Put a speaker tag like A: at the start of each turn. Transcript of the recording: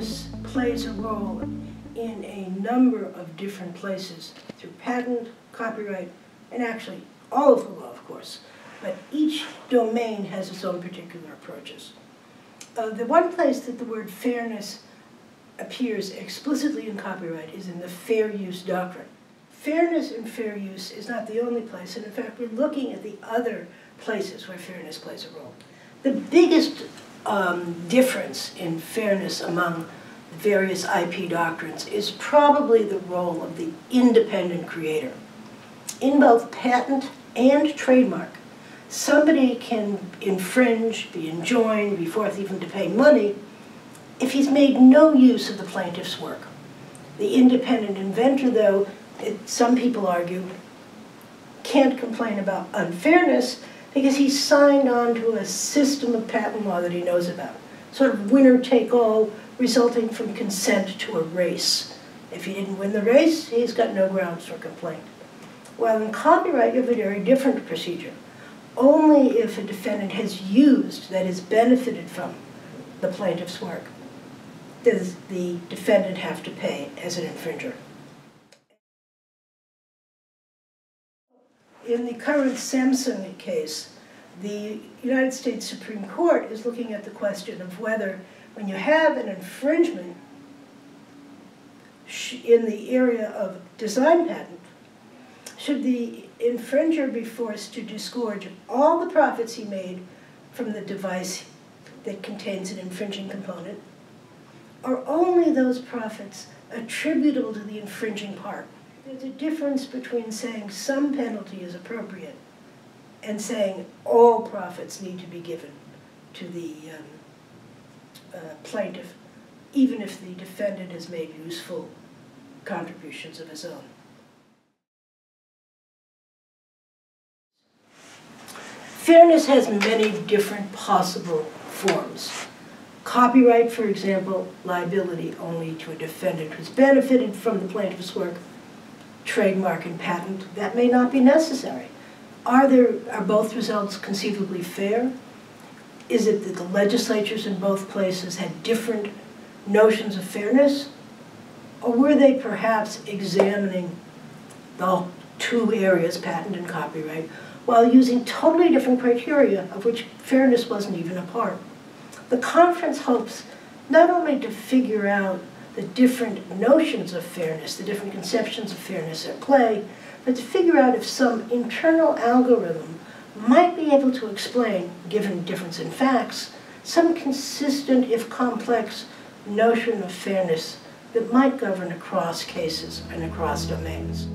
A: fairness plays a role in a number of different places through patent, copyright, and actually all of the law, of course. But each domain has its own particular approaches. The one place that the word fairness appears explicitly in copyright is in the fair use doctrine. Fairness and fair use is not the only place, and in fact we're looking at the other places where fairness plays a role. The biggest difference in fairness among various IP doctrines is probably the role of the independent creator. In both patent and trademark, somebody can infringe, be enjoined, be forced even to pay money if he's made no use of the plaintiff's work. The independent inventor, though, some people argue, can't complain about unfairness because he's signed on to a system of patent law that he knows about, sort of winner-take-all, resulting from consent to a race. If he didn't win the race, he's got no grounds for complaint. While in copyright, you have a very different procedure. Only if a defendant has used, that is, benefited from the plaintiff's work, does the defendant have to pay as an infringer. In the current Samsung case, the United States Supreme Court is looking at the question of whether, when you have an infringement in the area of design patent, should the infringer be forced to disgorge all the profits he made from the device that contains an infringing component, or only those profits attributable to the infringing part? There's a difference between saying some penalty is appropriate and saying all profits need to be given to the plaintiff, even if the defendant has made useful contributions of his own. Fairness has many different possible forms. Copyright, for example, liability only to a defendant who's benefited from the plaintiff's work. Trademark and patent, that may not be necessary. Are both results conceivably fair? Is it that the legislatures in both places had different notions of fairness? Or were they perhaps examining the two areas, patent and copyright, while using totally different criteria of which fairness wasn't even a part? The conference hopes not only to figure out the different notions of fairness, the different conceptions of fairness at play, but to figure out if some internal algorithm might be able to explain, given difference in facts, some consistent, if complex, notion of fairness that might govern across cases and across domains.